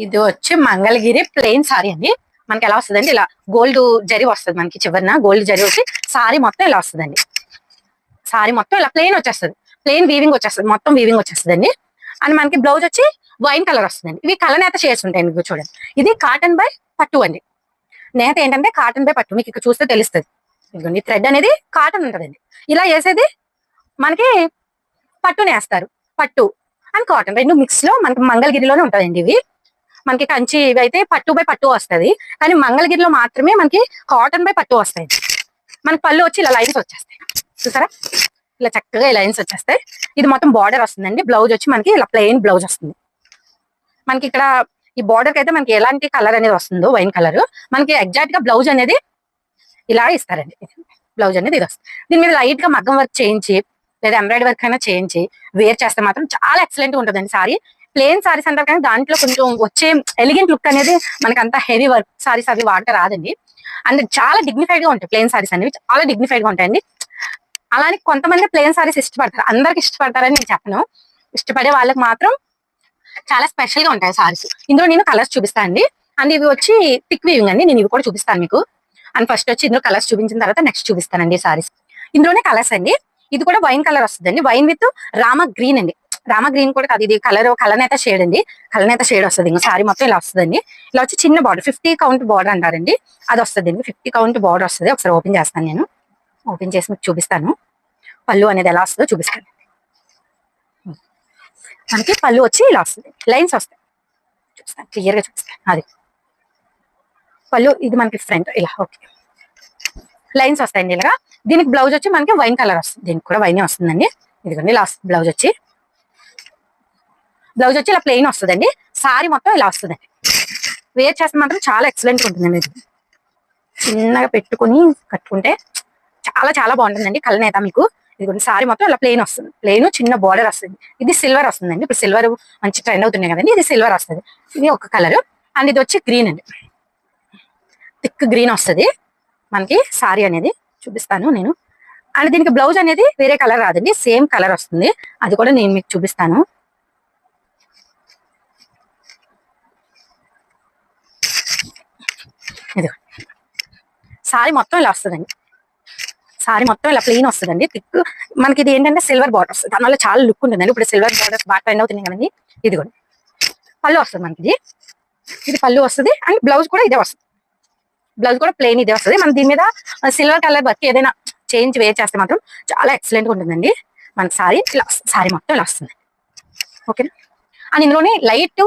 ఇది వచ్చి Mangalagiri plain sorry అండి. మనకి ఎలా వస్తుందండి, ఇలా గోల్డ్ జరీ వస్తుంది మనకి, చివరిన గోల్డ్ జరీ వచ్చి సారీ మొత్తం ఇలా వస్తుందండి. సారీ మొత్తం ఇలా ప్లెయిన్ వచ్చేస్తుంది, ప్లెయిన్ వీవింగ్ వచ్చేస్తుంది, మొత్తం వీవింగ్ వచ్చేస్తుందండి. అండ్ మనకి బ్లౌజ్ వచ్చి వైన్ కలర్ వస్తుందండి. ఇవి కలర్ నేత షేడ్స్ ఉంటాయండి. మీకు చూడండి, ఇది కాటన్ బై పట్టు అండి. నేత ఏంటంటే కాటన్ బై పట్టు, మీకు ఇక్కడ చూస్తే తెలుస్తుంది. ఇదిగోండి థ్రెడ్ అనేది కాటన్ ఉంటుందండి. ఇలా వేసేది మనకి పట్టుని వేస్తారు. పట్టు అండ్ కాటన్ రెండు మిక్స్ లో మనకి మంగళగిరిలోనే ఉంటుందండి. ఇవి మనకి కంచి ఇవి అయితే పట్టు బై పట్టు వస్తుంది, కానీ మంగళగిరిలో మాత్రమే మనకి కాటన్ బై పట్టు వస్తాయి. మనకి పళ్ళు వచ్చి ఇలా లైన్స్ వచ్చేస్తాయి, చూసారా, ఇలా చక్కగా లైన్స్ వచ్చేస్తాయి. ఇది మొత్తం బార్డర్ వస్తుందండి. బ్లౌజ్ వచ్చి మనకి ఇలా ప్లెయిన్ బ్లౌజ్ వస్తుంది. మనకి ఇక్కడ ఈ బార్డర్ కి అయితే మనకి ఎలాంటి కలర్ అనేది వస్తుందో వైన్ కలర్, మనకి ఎగ్జాక్ట్ గా బ్లౌజ్ అనేది ఇలా ఇస్తారండి. బ్లౌజ్ అనేది ఇది వస్తుంది. దీని మీద లైట్ గా మగ్గం వర్క్ చేయించి లేదా ఎంబ్రాయిడరీ వర్క్ అయినా చేయించి వేర్ చేస్తే మాత్రం చాలా ఎక్సలెంట్ ఉంటుందండి సారీ. ప్లేన్ సారీస్ అంటారు కానీ దాంట్లో కొంచెం వచ్చే ఎలిగెంట్ లుక్ అనేది మనకి అంత హెవీ వర్క్ సారీస్ అవి వాడక రాదండి. అండ్ చాలా డిగ్నిఫైడ్ గా ఉంటాయి ప్లేన్ సారీస్ అనేవి, చాలా డిగ్నిఫైడ్ గా ఉంటాయండి. అలానే కొంతమంది ప్లేన్ సారీస్ ఇష్టపడతారు, అందరికి ఇష్టపడతారని నేను చెప్పను. ఇష్టపడే వాళ్ళకి మాత్రం చాలా స్పెషల్ గా ఉంటాయి సారీస్. ఇందులో నేను కలర్స్ చూపిస్తాను అండి. అండ్ ఇవి వచ్చి థిక్ వీవింగ్ అండి, నేను ఇవి కూడా చూపిస్తాను మీకు. అండ్ ఫస్ట్ వచ్చి ఇందులో కలర్స్ చూపించిన తర్వాత నెక్స్ట్ చూపిస్తానండి సారీస్. ఇందులోనే కలర్స్ అండి. ఇది కూడా వైన్ కలర్ వస్తుందండి, వైన్ విత్ రామ గ్రీన్ అండి. రామ గ్రీన్ కూడా కాదు, ఇది కలనేత షేడ్ అండి. కలనేత షేడ్ వస్తుంది. ఇంకా సారీ మొత్తం ఇలా వస్తుందండి. ఇలా వచ్చి చిన్న బార్డర్ 50 కౌంట్ బార్డర్ అంటారండి, అది వస్తుంది. 50 కౌంట్ బార్డర్ వస్తుంది. ఒకసారి ఓపెన్ చేస్తాను, నేను ఓపెన్ చేసి మీకు చూపిస్తాను. పళ్ళు అనేది ఎలా వస్తుందో చూపిస్తాను. మనకి పళ్ళు వచ్చి ఇలా వస్తుంది, లైన్స్ వస్తాయి, చూపిస్తాను క్లియర్ గా చూపిస్తాను. అది పళ్ళు, ఇది మనకి ఫ్రంట్ ఇలా ఓకే లైన్స్ వస్తాయండి ఇలాగా. దీనికి బ్లౌజ్ వచ్చి మనకి వైన్ కలర్ వస్తుంది, దీనికి కూడా వైనే వస్తుందండి. ఇదిగోండి లాస్ట్ బ్లౌజ్ వచ్చి ఇలా ప్లెయిన్ వస్తుందండి. సారీ మొత్తం ఇలా వస్తుందండి. వేర్ చేస్తే మాత్రం చాలా ఎక్సలెంట్ ఉంటుందండి. ఇది చిన్నగా పెట్టుకుని కట్టుకుంటే చాలా చాలా బాగుంటుందండి. కలనేత మీకు ఇదిగోండి సారీ మొత్తం ఇలా ప్లెయిన్ వస్తుంది, ప్లెయిన్ చిన్న బార్డర్ వస్తుంది. ఇది సిల్వర్ వస్తుందండి, ఇప్పుడు సిల్వర్ మంచి ట్రెండ్ అవుతున్నాయి కదండి. ఇది సిల్వర్ వస్తుంది, ఇది ఒక కలర్. అండ్ ఇది వచ్చి గ్రీన్ అండి, థిక్ గ్రీన్ వస్తుంది మనకి సారీ అనేది, చూపిస్తాను నేను. అండ్ దీనికి బ్లౌజ్ అనేది వేరే కలర్ రాదండి, సేమ్ కలర్ వస్తుంది. అది కూడా నేను మీకు చూపిస్తాను. ఇది సారీ మొత్తం ఇలా వస్తుందండి. సారీ మొత్తం ఇలా ప్లెయిన్ వస్తుందండి. థిక్ మనకి ఇది ఏంటంటే సిల్వర్ బార్డర్ వస్తుంది, దానివల్ల చాలా లుక్ ఉంటుందండి. ఇప్పుడు సిల్వర్ బార్డర్స్ బాగా ట్రెండ్ అవుతున్నాయి కదండి. ఇది కూడా పళ్ళు వస్తుంది మనకి, ఇది పళ్ళు వస్తుంది. అండ్ బ్లౌజ్ కూడా ఇదే వస్తుంది, బ్లౌజ్ కూడా ప్లెయిన్ ఇదే వస్తుంది. మనం దీని మీద సిల్వర్ కలర్ వర్క్ ఏదైనా చేంజ్ వేర్ చేస్తే మాత్రం చాలా ఎక్సలెంట్ గా ఉంటుందండి. మనకి సారీ ఇలా సారీ మొత్తం ఇలా వస్తుంది, ఓకేనా. అండ్ ఇందులోనే లైట్